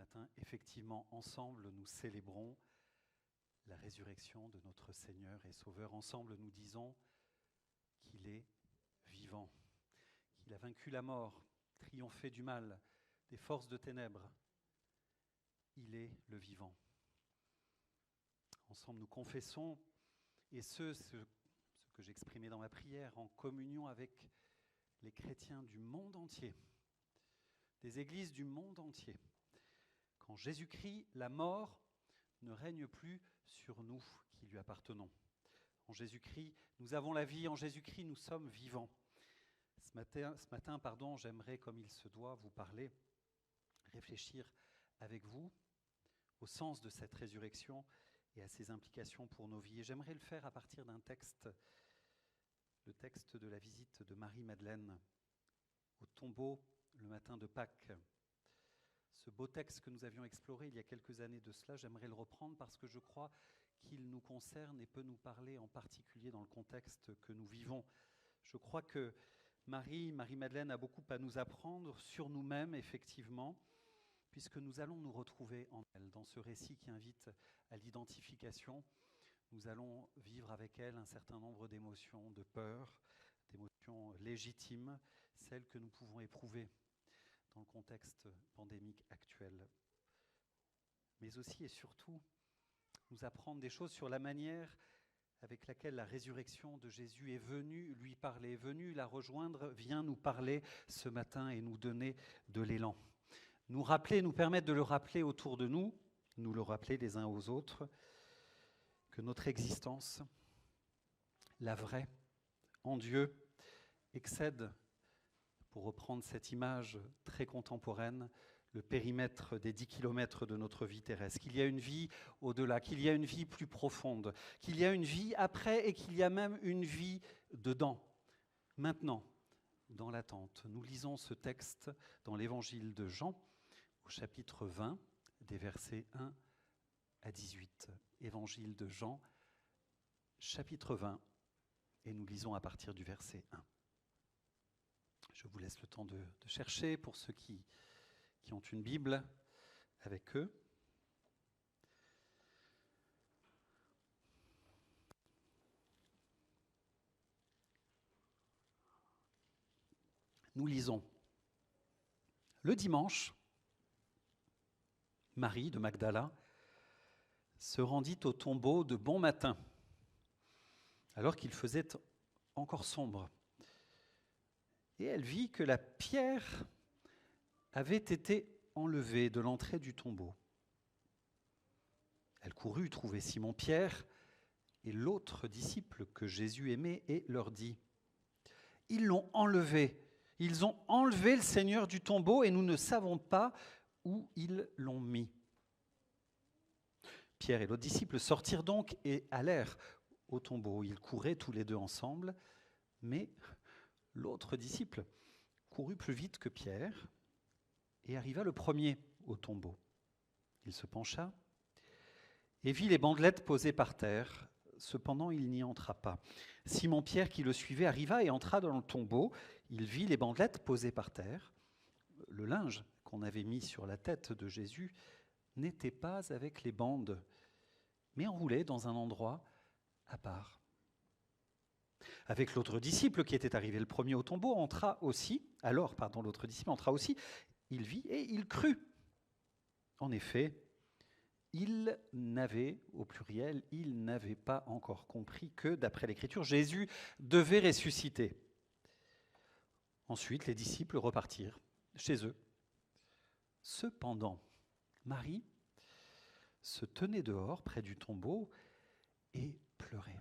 matin, effectivement, ensemble, nous célébrons la résurrection de notre Seigneur et Sauveur. Ensemble, nous disons qu'il est vivant, qu'il a vaincu la mort, triomphé du mal, des forces de ténèbres. Il est le vivant. Ensemble, nous confessons, et ce que j'exprimais dans ma prière, en communion avec les chrétiens du monde entier, des églises du monde entier. Qu'en Jésus-Christ, la mort ne règne plus sur nous qui lui appartenons. En Jésus-Christ, nous avons la vie, en Jésus-Christ, nous sommes vivants. Ce matin, j'aimerais, comme il se doit, vous parler, réfléchir avec vous au sens de cette résurrection et à ses implications pour nos vies. Et j'aimerais le faire à partir d'un texte, le texte de la visite de Marie-Madeleine au tombeau le matin de Pâques. Ce beau texte que nous avions exploré il y a quelques années de cela, j'aimerais le reprendre parce que je crois qu'il nous concerne et peut nous parler en particulier dans le contexte que nous vivons. Je crois que Marie-Madeleine a beaucoup à nous apprendre sur nous-mêmes, effectivement, puisque nous allons nous retrouver en elle. Dans ce récit qui invite à l'identification, nous allons vivre avec elle un certain nombre d'émotions, de peur, d'émotions légitimes, celles que nous pouvons éprouver dans le contexte pandémique actuel. Mais aussi et surtout, nous apprendre des choses sur la manière avec laquelle la résurrection de Jésus est venue lui parler, est venue la rejoindre, vient nous parler ce matin et nous donner de l'élan. Nous rappeler, nous permettre de le rappeler autour de nous, nous le rappeler les uns aux autres, que notre existence, la vraie, en Dieu, excède, pour reprendre cette image très contemporaine, le périmètre des 10 kilomètres de notre vie terrestre, qu'il y a une vie au-delà, qu'il y a une vie plus profonde, qu'il y a une vie après et qu'il y a même une vie dedans, maintenant, dans l'attente. Nous lisons ce texte dans l'évangile de Jean, au chapitre 20, des versets 1 à 18. Évangile de Jean, chapitre 20, et nous lisons à partir du verset 1. Je vous laisse le temps de chercher pour ceux qui ont une Bible avec eux. Nous lisons. Le dimanche, Marie de Magdala se rendit au tombeau de bon matin, alors qu'il faisait encore sombre. Et elle vit que la pierre avait été enlevée de l'entrée du tombeau. Elle courut trouver Simon-Pierre et l'autre disciple que Jésus aimait et leur dit : « Ils l'ont enlevé, ils ont enlevé le Seigneur du tombeau et nous ne savons pas où ils l'ont mis. » Pierre et l'autre disciple sortirent donc et allèrent au tombeau. Ils couraient tous les deux ensemble, mais l'autre disciple courut plus vite que Pierre et arriva le premier au tombeau. Il se pencha et vit les bandelettes posées par terre. Cependant, il n'y entra pas. Simon-Pierre, qui le suivait, arriva et entra dans le tombeau. Il vit les bandelettes posées par terre. Le linge qu'on avait mis sur la tête de Jésus n'était pas avec les bandes, mais enroulé dans un endroit à part. Avec l'autre disciple qui était arrivé le premier au tombeau, l'autre disciple entra aussi, il vit et il crut. En effet, il n'avait, au pluriel, il n'avait pas encore compris que, d'après l'Écriture, Jésus devait ressusciter. Ensuite, les disciples repartirent chez eux. Cependant, Marie se tenait dehors, près du tombeau, et pleurait.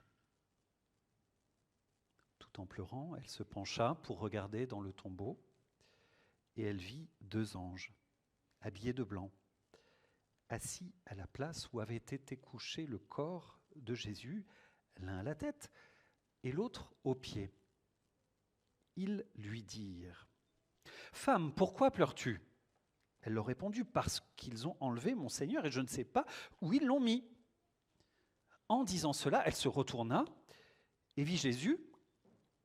Tout en pleurant, elle se pencha pour regarder dans le tombeau, et elle vit 2 anges, habillés de blanc, assis à la place où avait été couché le corps de Jésus, l'un à la tête et l'autre aux pieds. Ils lui dirent : « Femme, pourquoi pleures-tu ? » Elle leur répondit : « Parce qu'ils ont enlevé mon Seigneur et je ne sais pas où ils l'ont mis. » En disant cela, elle se retourna et vit Jésus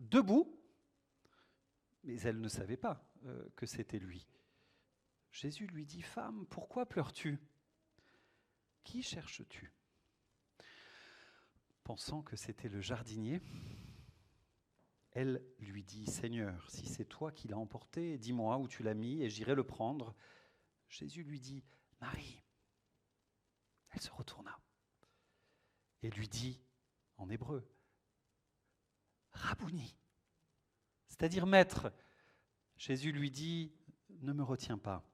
debout, mais elle ne savait pas que c'était lui. Jésus lui dit, « Femme, pourquoi pleures-tu ? Qui cherches-tu » Pensant que c'était le jardinier, elle lui dit, « Seigneur, si c'est toi qui l'as emporté, dis-moi où tu l'as mis et j'irai le prendre. » Jésus lui dit, « Marie !» Elle se retourna et lui dit en hébreu, « Rabouni !» c'est-à-dire maître. Jésus lui dit, « Ne me retiens pas,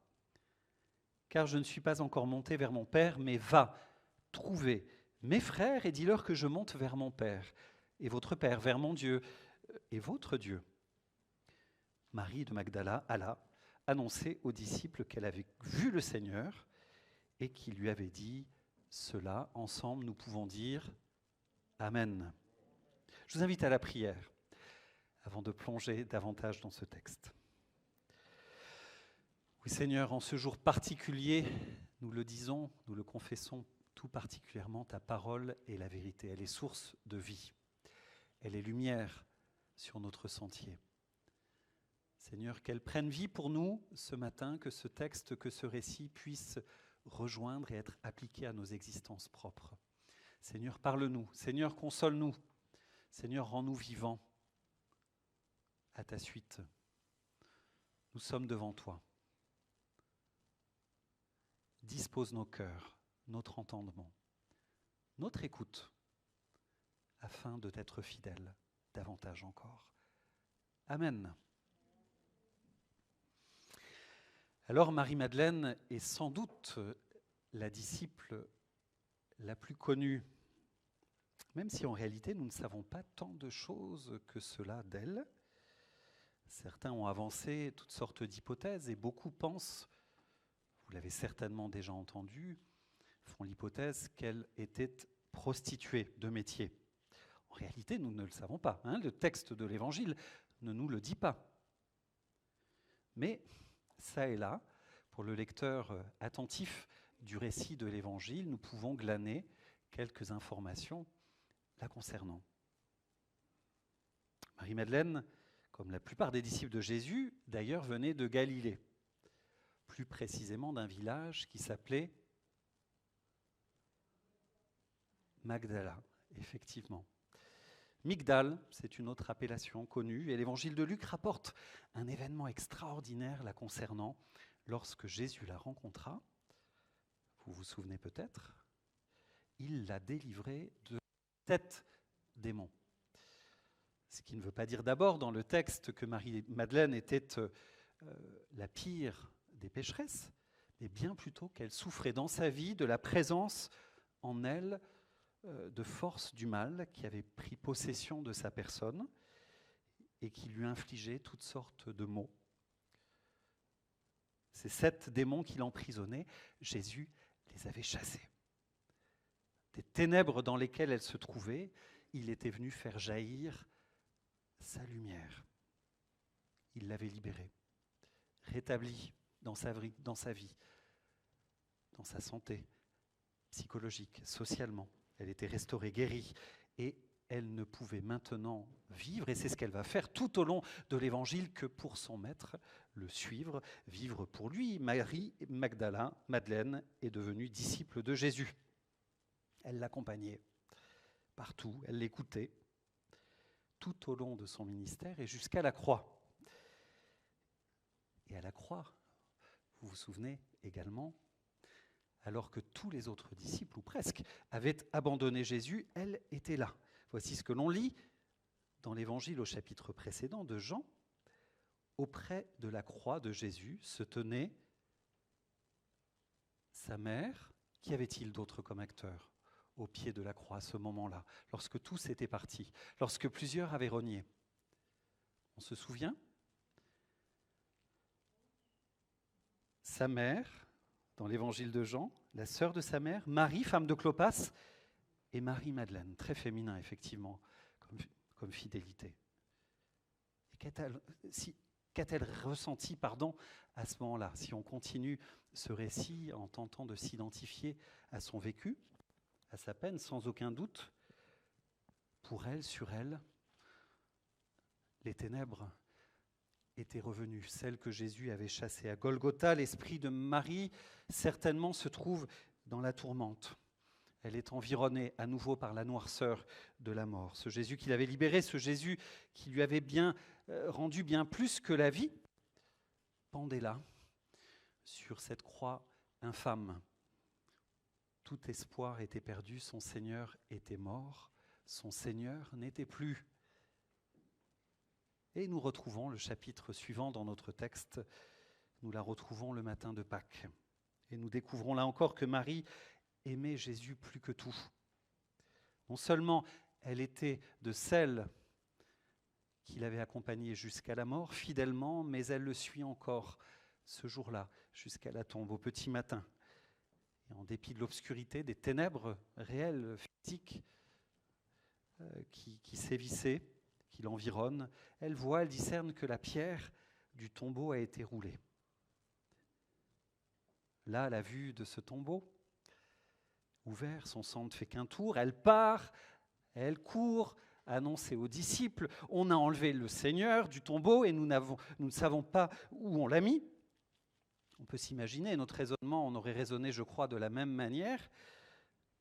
car je ne suis pas encore monté vers mon Père, mais va trouver mes frères et dis-leur que je monte vers mon Père et votre Père, vers mon Dieu et votre Dieu. » Marie de Magdala alla annoncer aux disciples qu'elle avait vu le Seigneur et qu'il lui avait dit cela. Ensemble, nous pouvons dire Amen. Je vous invite à la prière avant de plonger davantage dans ce texte. Oui, Seigneur, en ce jour particulier, nous le disons, nous le confessons tout particulièrement, ta parole est la vérité. Elle est source de vie. Elle est lumière sur notre sentier. Seigneur, qu'elle prenne vie pour nous ce matin, que ce texte, que ce récit puisse rejoindre et être appliqué à nos existences propres. Seigneur, parle-nous. Seigneur, console-nous. Seigneur, rends-nous vivants à ta suite. Nous sommes devant toi. Dispose nos cœurs, notre entendement, notre écoute, afin de t'être fidèles davantage encore. Amen. Alors Marie-Madeleine est sans doute la disciple la plus connue, même si en réalité nous ne savons pas tant de choses que cela d'elle. Certains ont avancé toutes sortes d'hypothèses et beaucoup pensent, vous l'avez certainement déjà entendu, font l'hypothèse qu'elle était prostituée de métier. En réalité, nous ne le savons pas. Le texte de l'Évangile ne nous le dit pas. Mais ça et là, pour le lecteur attentif du récit de l'Évangile, nous pouvons glaner quelques informations la concernant. Marie-Madeleine, comme la plupart des disciples de Jésus, d'ailleurs, venait de Galilée, plus précisément d'un village qui s'appelait Magdala, effectivement. Migdal, c'est une autre appellation connue, et l'Évangile de Luc rapporte un événement extraordinaire la concernant lorsque Jésus la rencontra. Vous vous souvenez peut-être, il l'a délivrée de 7 démons. Ce qui ne veut pas dire d'abord dans le texte que Marie-Madeleine était la pire des pécheresses, mais bien plutôt qu'elle souffrait dans sa vie de la présence en elle de forces du mal qui avaient pris possession de sa personne et qui lui infligeaient toutes sortes de maux. Ces 7 démons qui l'emprisonnaient, Jésus les avait chassés. Des ténèbres dans lesquelles elle se trouvait, il était venu faire jaillir sa lumière. Il l'avait libérée, rétablie dans sa vie, dans sa santé psychologique, socialement. Elle était restaurée, guérie, et elle ne pouvait maintenant vivre, et c'est ce qu'elle va faire tout au long de l'Évangile, que pour son maître, le suivre, vivre pour lui. Marie-Madeleine est devenue disciple de Jésus. Elle l'accompagnait partout, elle l'écoutait, tout au long de son ministère et jusqu'à la croix. Et à la croix, vous vous souvenez également, alors que tous les autres disciples, ou presque, avaient abandonné Jésus, elle était là. Voici ce que l'on lit dans l'Évangile au chapitre précédent de Jean. Auprès de la croix de Jésus se tenait sa mère. Qu'y avait-il d'autre comme acteur au pied de la croix à ce moment-là, lorsque tous étaient partis, lorsque plusieurs avaient renié? On se souvient? Sa mère, dans l'Évangile de Jean, la sœur de sa mère, Marie, femme de Clopas, et Marie-Madeleine, très féminin effectivement, comme fidélité. Et qu'a-t-elle ressenti, à ce moment-là, si on continue ce récit en tentant de s'identifier à son vécu, à sa peine, sans aucun doute, pour elle, sur elle, les ténèbres était revenue, celle que Jésus avait chassée. À Golgotha, l'esprit de Marie, certainement, se trouve dans la tourmente. Elle est environnée à nouveau par la noirceur de la mort. Ce Jésus qui l'avait libérée, ce Jésus qui lui avait rendu bien plus que la vie, pendait là, sur cette croix infâme. Tout espoir était perdu, son Seigneur était mort, son Seigneur n'était plus. Et nous retrouvons le chapitre suivant dans notre texte, nous la retrouvons le matin de Pâques. Et nous découvrons là encore que Marie aimait Jésus plus que tout. Non seulement elle était de celles qui l'avaient accompagné jusqu'à la mort, fidèlement, mais elle le suit encore ce jour-là, jusqu'à la tombe, au petit matin. Et en dépit de l'obscurité, des ténèbres réelles, physiques, qui sévissaient, qui l'environnent, elle voit, elle discerne que la pierre du tombeau a été roulée. Là, à la vue de ce tombeau ouvert, son sang ne fait qu'un tour, elle part, elle court, annoncer aux disciples, on a enlevé le Seigneur du tombeau et nous ne savons pas où on l'a mis. On peut s'imaginer, notre raisonnement, on aurait raisonné, je crois, de la même manière.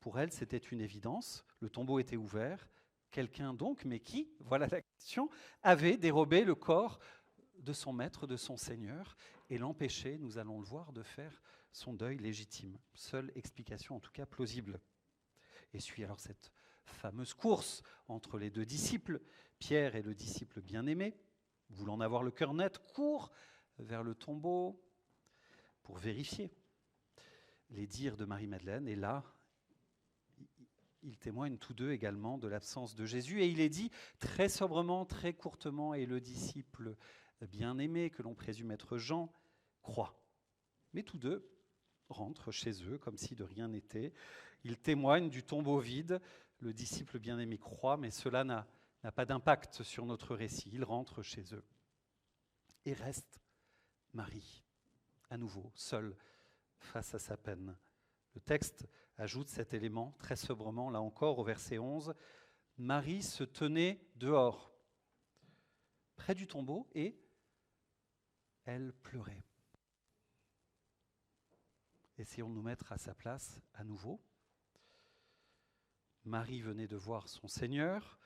Pour elle, c'était une évidence, le tombeau était ouvert. Quelqu'un donc, mais qui, voilà la question, avait dérobé le corps de son maître, de son Seigneur, et l'empêchait, nous allons le voir, de faire son deuil légitime. Seule explication, en tout cas plausible. Et suit alors cette fameuse course entre les deux disciples. Pierre et le disciple bien-aimé, voulant avoir le cœur net, court vers le tombeau pour vérifier les dires de Marie-Madeleine. Et là, ils témoignent tous deux également de l'absence de Jésus. Et il est dit très sobrement, très courtement, et le disciple bien-aimé, que l'on présume être Jean, croit. Mais tous deux rentrent chez eux comme si de rien n'était. Ils témoignent du tombeau vide. Le disciple bien-aimé croit, mais cela n'a pas d'impact sur notre récit. Ils rentrent chez eux. Et reste Marie, à nouveau, seule face à sa peine. Le texte ajoute cet élément très sobrement, là encore, au verset 11. Marie se tenait dehors, près du tombeau, et elle pleurait. Essayons de nous mettre à sa place à nouveau. Marie venait de voir son Seigneur,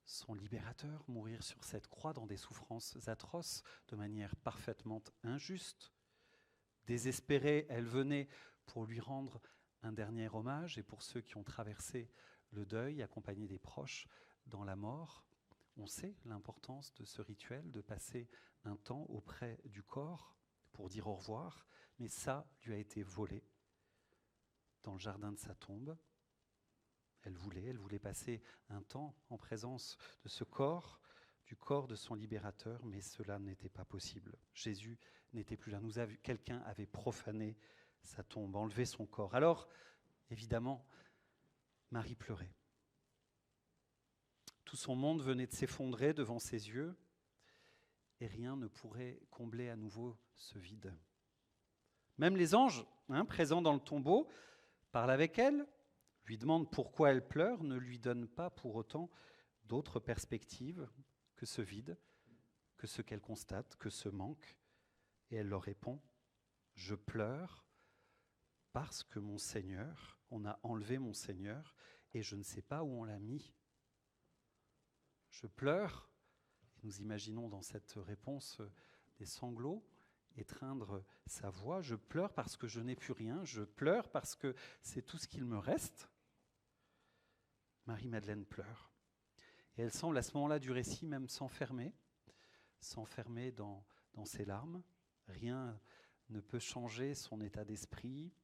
son libérateur, mourir sur cette croix dans des souffrances atroces, de manière parfaitement injuste. Désespérée, elle venait pour lui rendre un dernier hommage, et pour ceux qui ont traversé le deuil, accompagnés des proches dans la mort, on sait l'importance de ce rituel, de passer un temps auprès du corps pour dire au revoir, mais ça lui a été volé dans le jardin de sa tombe. Elle voulait passer un temps en présence de ce corps, du corps de son libérateur, mais cela n'était pas possible. Jésus n'était plus là. Quelqu'un avait profané sa tombe, enlevé son corps. Alors, évidemment, Marie pleurait. Tout son monde venait de s'effondrer devant ses yeux, et rien ne pourrait combler à nouveau ce vide. Même les anges, présents dans le tombeau, parlent avec elle, lui demandent pourquoi elle pleure, ne lui donnent pas pour autant d'autres perspectives que ce vide, que ce qu'elle constate, que ce manque. Et elle leur répond, « Je pleure parce que mon Seigneur, on a enlevé mon Seigneur et je ne sais pas où on l'a mis. Je pleure », et nous imaginons dans cette réponse des sanglots étreindre sa voix, « Je pleure parce que je n'ai plus rien, je pleure parce que c'est tout ce qu'il me reste ». Marie-Madeleine pleure. Et elle semble à ce moment-là du récit même s'enfermer dans ses larmes. Rien ne peut changer son état d'esprit,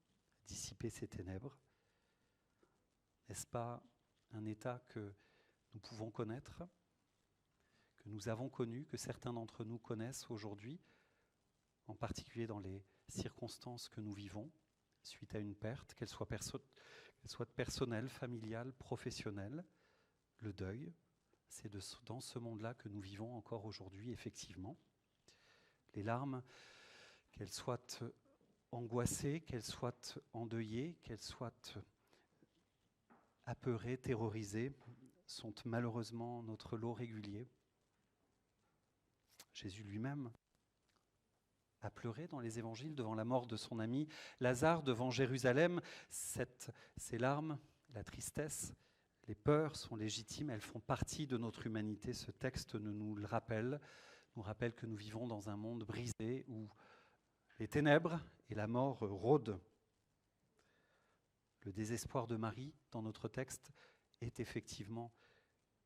dissiper ses ténèbres. N'est-ce pas un état que nous pouvons connaître, que nous avons connu, que certains d'entre nous connaissent aujourd'hui, en particulier dans les circonstances que nous vivons, suite à une perte, qu'elle soit personnelle, familiale, professionnelle, le deuil, c'est dans ce monde-là que nous vivons encore aujourd'hui, effectivement. Les larmes, qu'elles soient angoissées, qu'elles soient endeuillées, qu'elles soient apeurées, terrorisées, sont malheureusement notre lot régulier. Jésus lui-même a pleuré dans les évangiles devant la mort de son ami Lazare, devant Jérusalem. Ces larmes, la tristesse, les peurs sont légitimes, elles font partie de notre humanité. Ce texte nous le rappelle, nous rappelle que nous vivons dans un monde brisé où les ténèbres et la mort rôdent. Le désespoir de Marie, dans notre texte, est effectivement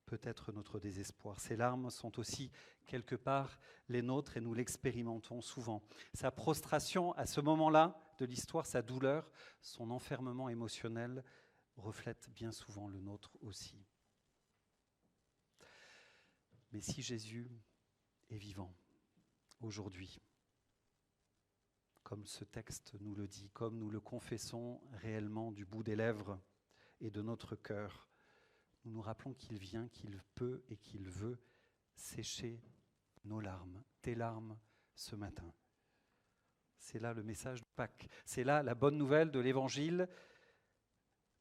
peut-être notre désespoir. Ces larmes sont aussi quelque part les nôtres et nous l'expérimentons souvent. Sa prostration à ce moment-là de l'histoire, sa douleur, son enfermement émotionnel reflète bien souvent le nôtre aussi. Mais si Jésus est vivant aujourd'hui, comme ce texte nous le dit, comme nous le confessons réellement du bout des lèvres et de notre cœur, nous nous rappelons qu'il vient, qu'il peut et qu'il veut sécher nos larmes, tes larmes ce matin. C'est là le message de Pâques, c'est là la bonne nouvelle de l'évangile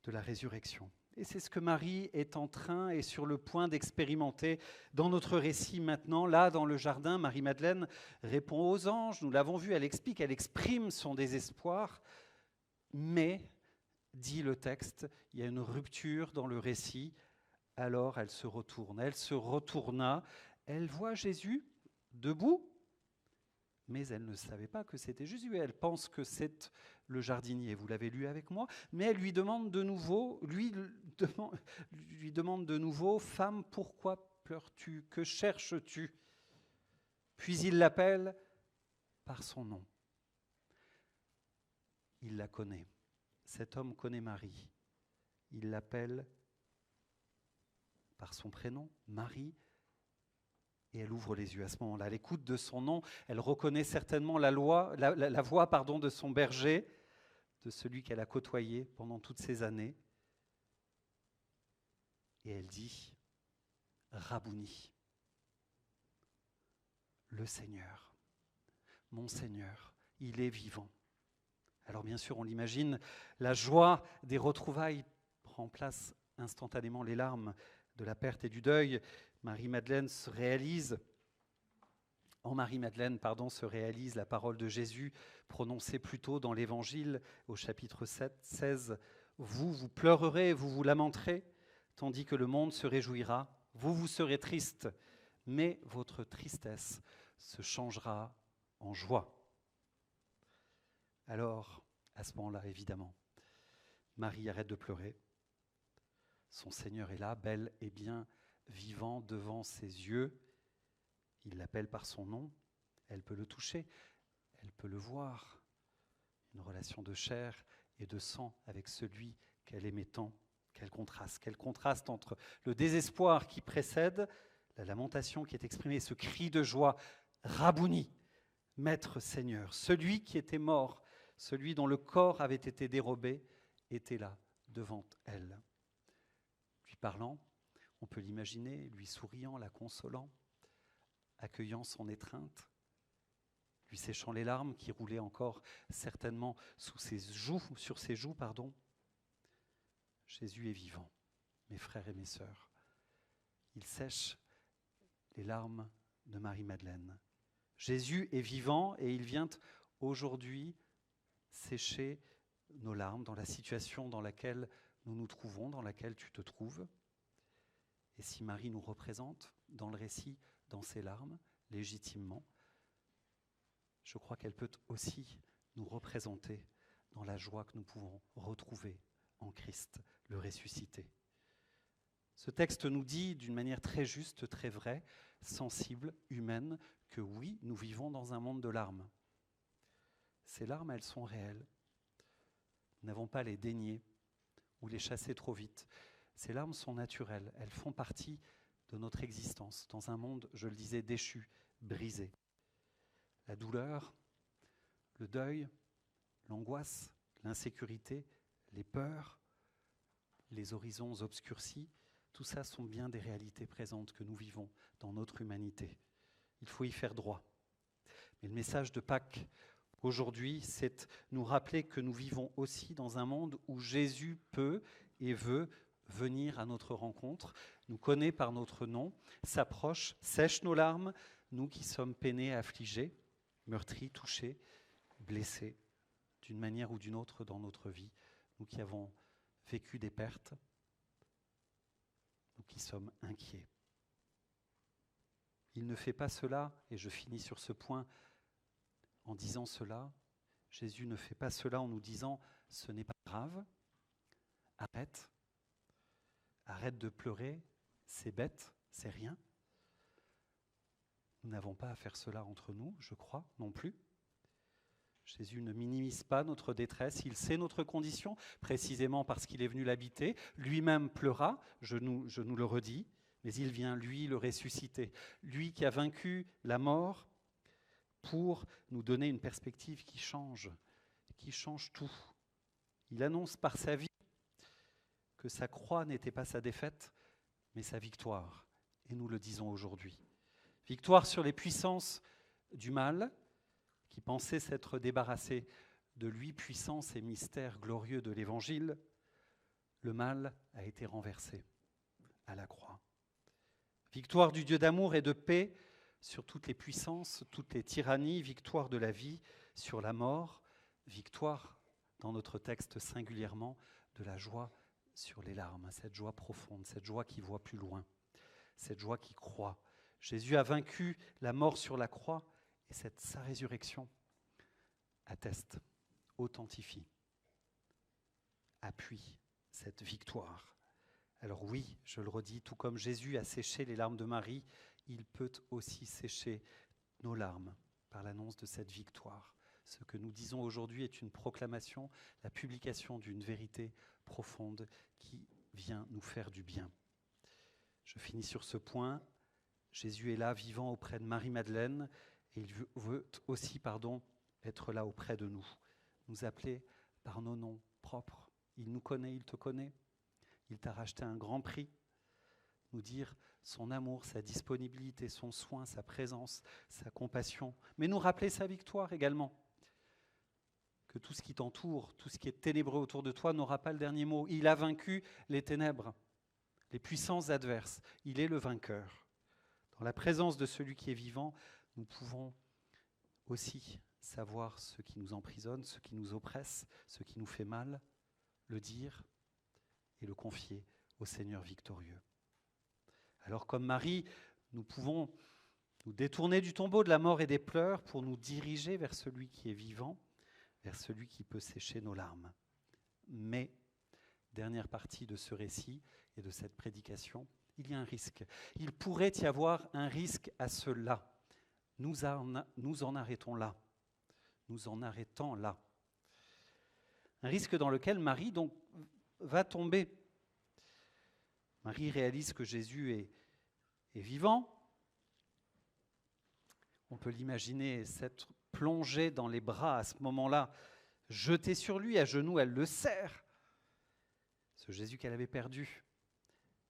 de la résurrection. Et c'est ce que Marie est en train et sur le point d'expérimenter dans notre récit maintenant. Là, dans le jardin, Marie-Madeleine répond aux anges, nous l'avons vu, elle explique, elle exprime son désespoir, mais, dit le texte, il y a une rupture dans le récit. Alors elle se retourne, elle se retourna, elle voit Jésus debout, mais elle ne savait pas que c'était Jésus. Elle pense que c'est le jardinier, vous l'avez lu avec moi, mais elle lui demande de nouveau, lui demande de nouveau, « Femme, pourquoi pleures-tu? Que cherches-tu » Puis il l'appelle par son nom. Il la connaît. Cet homme connaît Marie. Il l'appelle par son prénom, Marie, et elle ouvre les yeux à ce moment-là. À l'écoute de son nom, elle reconnaît certainement la voix de son berger, de celui qu'elle a côtoyé pendant toutes ces années. Et elle dit, Rabouni, le Seigneur, mon Seigneur, il est vivant. Alors bien sûr, on l'imagine, la joie des retrouvailles remplace instantanément les larmes de la perte et du deuil. Marie-Madeleine se réalise la parole de Jésus prononcée plus tôt dans l'Évangile au chapitre 16. Vous pleurerez, vous lamenterez, tandis que le monde se réjouira. Vous serez tristes, mais votre tristesse se changera en joie. Alors, à ce moment-là, évidemment, Marie arrête de pleurer. Son Seigneur est là, bel et bien vivant devant ses yeux. Il l'appelle par son nom. Elle peut le toucher, elle peut le voir. Une relation de chair et de sang avec celui qu'elle aimait tant. Quel contraste entre le désespoir qui précède, la lamentation qui est exprimée, ce cri de joie, Rabouni, Maître Seigneur, celui qui était mort, celui dont le corps avait été dérobé, était là, devant elle. Lui parlant, on peut l'imaginer, lui souriant, la consolant, accueillant son étreinte, lui séchant les larmes qui roulaient encore certainement sur ses joues. Jésus est vivant, mes frères et mes sœurs. Il sèche les larmes de Marie-Madeleine. Jésus est vivant et il vient aujourd'hui sécher nos larmes dans la situation dans laquelle nous nous trouvons, dans laquelle tu te trouves. Et si Marie nous représente dans le récit, dans ses larmes, légitimement, je crois qu'elle peut aussi nous représenter dans la joie que nous pouvons retrouver en Christ, le ressuscité. Ce texte nous dit d'une manière très juste, très vraie, sensible, humaine, que oui, nous vivons dans un monde de larmes. Ces larmes, elles sont réelles. Nous n'avons pas à les dénier ou les chasser trop vite. Ces larmes sont naturelles, elles font partie de notre existence, dans un monde, je le disais, déchu, brisé. La douleur, le deuil, l'angoisse, l'insécurité, les peurs, les horizons obscurcis, tout ça sont bien des réalités présentes que nous vivons dans notre humanité. Il faut y faire droit. Mais le message de Pâques aujourd'hui, c'est nous rappeler que nous vivons aussi dans un monde où Jésus peut et veut venir à notre rencontre, nous connaît par notre nom, s'approche, sèche nos larmes, nous qui sommes peinés, affligés, meurtris, touchés, blessés, d'une manière ou d'une autre dans notre vie, nous qui avons vécu des pertes, nous qui sommes inquiets. Il ne fait pas cela, et je finis sur ce point en disant cela, Jésus ne fait pas cela en nous disant « ce n'est pas grave, arrête de pleurer, c'est bête, c'est rien ». Nous n'avons pas à faire cela entre nous, je crois, non plus. Jésus ne minimise pas notre détresse, il sait notre condition, précisément parce qu'il est venu l'habiter. Lui-même pleura, je nous le redis, mais il vient, lui, le ressusciter. Lui qui a vaincu la mort pour nous donner une perspective qui change tout. Il annonce par sa vie que sa croix n'était pas sa défaite, mais sa victoire. Et nous le disons aujourd'hui. Victoire sur les puissances du mal, qui pensaient s'être débarrassés de lui, puissance et mystère glorieux de l'Évangile. Le mal a été renversé à la croix. Victoire du Dieu d'amour et de paix sur toutes les puissances, toutes les tyrannies, victoire de la vie sur la mort, victoire, dans notre texte singulièrement, de la joie sur les larmes, cette joie profonde, cette joie qui voit plus loin, cette joie qui croit. Jésus a vaincu la mort sur la croix et sa résurrection atteste, authentifie, appuie cette victoire. Alors oui, je le redis, tout comme Jésus a séché les larmes de Marie, il peut aussi sécher nos larmes par l'annonce de cette victoire. Ce que nous disons aujourd'hui est une proclamation, la publication d'une vérité profonde qui vient nous faire du bien. Je finis sur ce point. Jésus est là, vivant auprès de Marie-Madeleine, et il veut aussi, être là auprès de nous, nous appeler par nos noms propres. Il nous connaît, il te connaît, il t'a racheté un grand prix, nous dire son amour, sa disponibilité, son soin, sa présence, sa compassion, mais nous rappeler sa victoire également, que tout ce qui t'entoure, tout ce qui est ténébreux autour de toi n'aura pas le dernier mot. Il a vaincu les ténèbres, les puissances adverses, il est le vainqueur. Dans la présence de celui qui est vivant, nous pouvons aussi savoir ce qui nous emprisonne, ce qui nous oppresse, ce qui nous fait mal, le dire et le confier au Seigneur victorieux. Alors comme Marie, nous pouvons nous détourner du tombeau de la mort et des pleurs pour nous diriger vers celui qui est vivant, vers celui qui peut sécher nos larmes. Mais, dernière partie de ce récit et de cette prédication, il y a un risque. Il pourrait y avoir un risque à cela. Nous en arrêtons là. Nous en arrêtons là. Un risque dans lequel Marie donc va tomber. Marie réalise que Jésus est vivant. On peut l'imaginer s'être plongée dans les bras à ce moment-là, jetée sur lui, à genoux, elle le serre. Ce Jésus qu'elle avait perdu.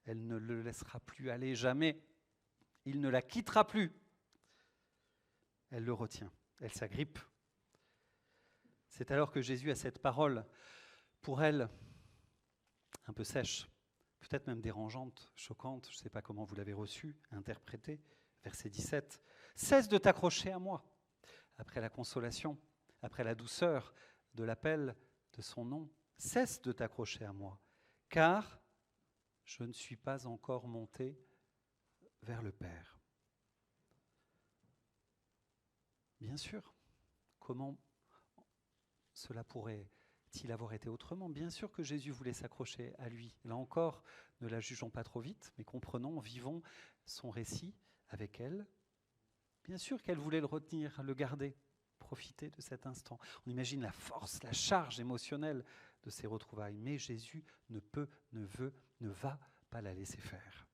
Elle ne le laissera plus aller jamais. Il ne la quittera plus. Elle le retient, elle s'agrippe. C'est alors que Jésus a cette parole, pour elle, un peu sèche, peut-être même dérangeante, choquante, je ne sais pas comment vous l'avez reçue, interprétée, verset 17. « Cesse de t'accrocher à moi ». Après la consolation, après la douceur de l'appel de son nom, « Cesse de t'accrocher à moi, car je ne suis pas encore monté vers le Père. » Bien sûr, comment cela pourrait-il avoir été autrement ? Bien sûr que Jésus voulait s'accrocher à lui. Là encore, ne la jugeons pas trop vite, mais comprenons, vivons son récit avec elle. Bien sûr qu'elle voulait le retenir, le garder, profiter de cet instant. On imagine la force, la charge émotionnelle de ces retrouvailles, mais Jésus ne peut, ne veut, ne va pas la laisser faire.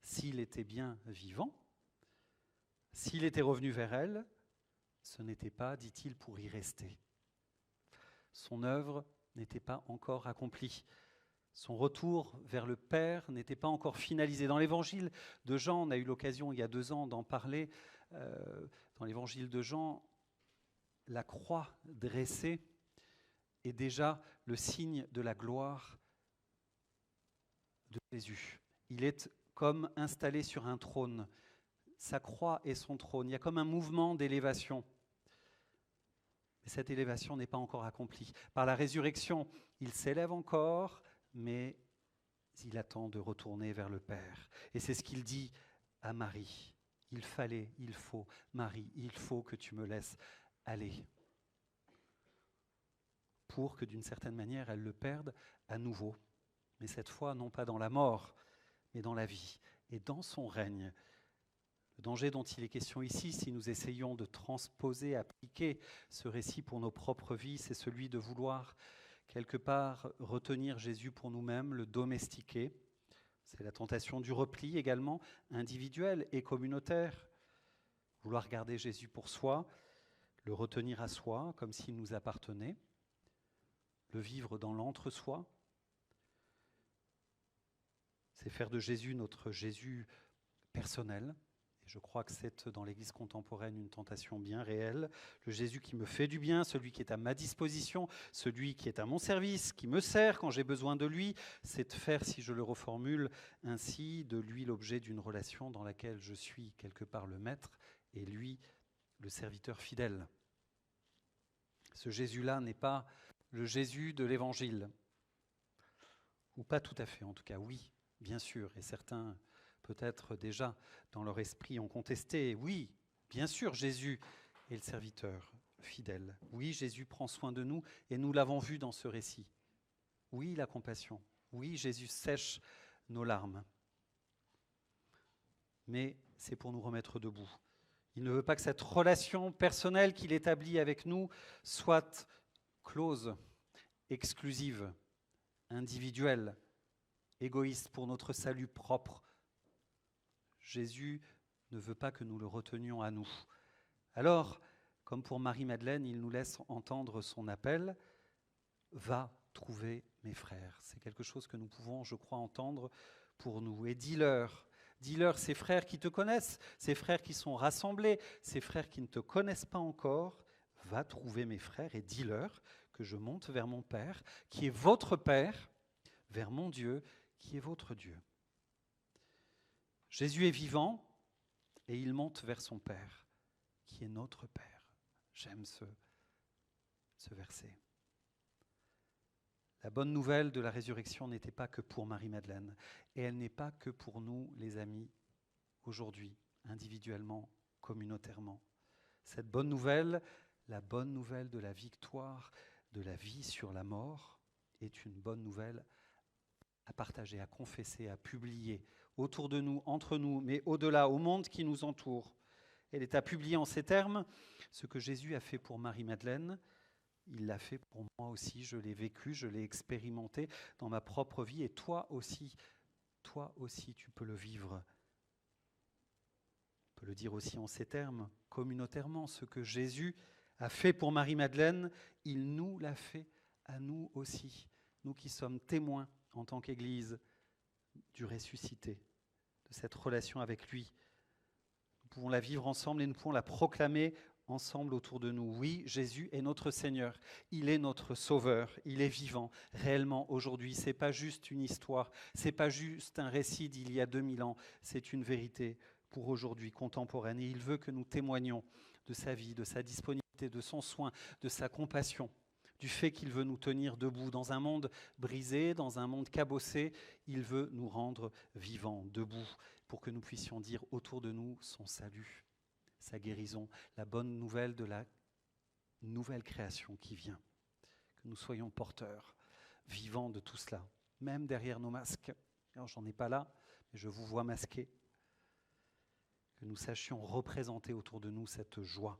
S'il était bien vivant, s'il était revenu vers elle, ce n'était pas, dit-il, pour y rester. Son œuvre n'était pas encore accomplie. Son retour vers le Père n'était pas encore finalisé. Dans l'évangile de Jean, on a eu l'occasion il y a 2 ans d'en parler, dans l'évangile de Jean, la croix dressée est déjà le signe de la gloire de Jésus. Il est comme installé sur un trône. sa croix et son trône. Il y a comme un mouvement d'élévation. Mais cette élévation n'est pas encore accomplie. Par la résurrection, il s'élève encore, mais il attend de retourner vers le Père. Et c'est ce qu'il dit à Marie. Il faut, Marie, il faut que tu me laisses aller. Pour que d'une certaine manière, elle le perde à nouveau. Mais cette fois, non pas dans la mort, mais dans la vie. Et dans son règne. Le danger dont il est question ici, si nous essayons de transposer, appliquer ce récit pour nos propres vies, c'est celui de vouloir quelque part retenir Jésus pour nous-mêmes, le domestiquer. C'est la tentation du repli également, individuel et communautaire. Vouloir garder Jésus pour soi, le retenir à soi comme s'il nous appartenait, le vivre dans l'entre-soi. C'est faire de Jésus notre Jésus personnel. Et je crois que c'est dans l'Église contemporaine une tentation bien réelle. Le Jésus qui me fait du bien, celui qui est à ma disposition, celui qui est à mon service, qui me sert quand j'ai besoin de lui, c'est de faire, si je le reformule ainsi, de lui l'objet d'une relation dans laquelle je suis quelque part le maître et lui le serviteur fidèle. Ce Jésus-là n'est pas le Jésus de l'Évangile. Ou pas tout à fait, en tout cas, oui, bien sûr. Et certains, peut-être déjà, dans leur esprit, ont contesté. Oui, bien sûr, Jésus est le serviteur fidèle. Oui, Jésus prend soin de nous, et nous l'avons vu dans ce récit. Oui, la compassion. Oui, Jésus sèche nos larmes. Mais c'est pour nous remettre debout. Il ne veut pas que cette relation personnelle qu'il établit avec nous soit close, exclusive, individuelle, égoïste pour notre salut propre. Jésus ne veut pas que nous le retenions à nous. Alors, comme pour Marie-Madeleine, il nous laisse entendre son appel « Va trouver mes frères ». C'est quelque chose que nous pouvons, je crois, entendre pour nous. Et dis-leur, ces frères qui te connaissent, ces frères qui sont rassemblés, ces frères qui ne te connaissent pas encore, va trouver mes frères et dis-leur que je monte vers mon Père, qui est votre Père, vers mon Dieu, qui est votre Dieu. Jésus est vivant et il monte vers son Père, qui est notre Père. J'aime ce verset. La bonne nouvelle de la résurrection n'était pas que pour Marie-Madeleine, et elle n'est pas que pour nous, les amis, aujourd'hui, individuellement, communautairement. Cette bonne nouvelle, la bonne nouvelle de la victoire, de la vie sur la mort, est une bonne nouvelle à partager, à confesser, à publier, autour de nous, entre nous, mais au-delà, au monde qui nous entoure. Elle est à publier en ces termes, ce que Jésus a fait pour Marie-Madeleine, il l'a fait pour moi aussi, je l'ai vécu, je l'ai expérimenté dans ma propre vie, et toi aussi, tu peux le vivre. On peut le dire aussi en ces termes, communautairement, ce que Jésus a fait pour Marie-Madeleine, il nous l'a fait à nous aussi, nous qui sommes témoins en tant qu'Église du ressuscité, de cette relation avec lui. Nous pouvons la vivre ensemble et nous pouvons la proclamer ensemble autour de nous. Oui, Jésus est notre Seigneur, il est notre Sauveur, il est vivant réellement aujourd'hui. C'est pas juste une histoire, c'est pas juste un récit d'il y a 2000 ans, c'est une vérité pour aujourd'hui, contemporaine. Et il veut que nous témoignions de sa vie, de sa disponibilité, de son soin, de sa compassion, du fait qu'il veut nous tenir debout dans un monde brisé, dans un monde cabossé. Il veut nous rendre vivants, debout, pour que nous puissions dire autour de nous son salut, sa guérison, la bonne nouvelle de la nouvelle création qui vient. Que nous soyons porteurs, vivants de tout cela, même derrière nos masques. Alors, j'en ai pas là, mais je vous vois masqués. Que nous sachions représenter autour de nous cette joie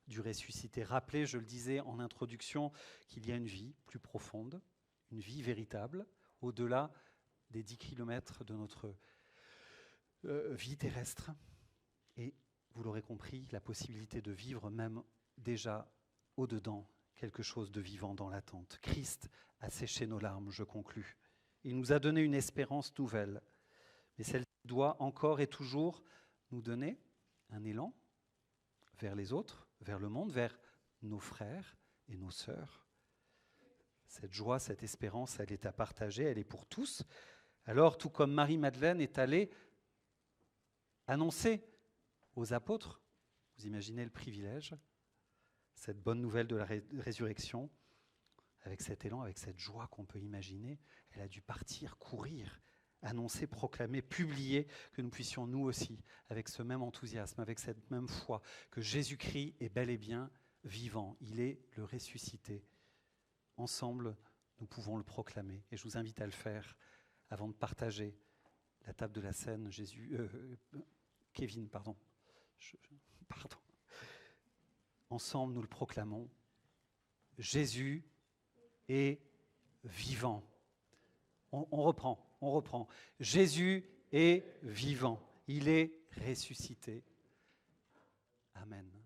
du ressuscité. Rappelez, je le disais en introduction, qu'il y a une vie plus profonde, une vie véritable, au-delà des 10 kilomètres de notre vie terrestre. Et vous l'aurez compris, la possibilité de vivre même déjà au-dedans, quelque chose de vivant dans l'attente. Christ a séché nos larmes, je conclus. Il nous a donné une espérance nouvelle, mais celle doit encore et toujours nous donner un élan vers les autres, vers le monde, vers nos frères et nos sœurs. Cette joie, cette espérance, elle est à partager, elle est pour tous. Alors, tout comme Marie-Madeleine est allée annoncer aux apôtres. Vous imaginez le privilège, cette bonne nouvelle de la résurrection, avec cet élan, avec cette joie qu'on peut imaginer. Elle a dû partir, courir, annoncer, proclamer, publier, que nous puissions nous aussi, avec ce même enthousiasme, avec cette même foi, que Jésus-Christ est bel et bien vivant. Il est le ressuscité. Ensemble, nous pouvons le proclamer. Et je vous invite à le faire avant de partager la table de la scène. Kevin, pardon. Pardon. Ensemble, nous le proclamons. Jésus est vivant. On reprend. Jésus est vivant. Il est ressuscité. Amen.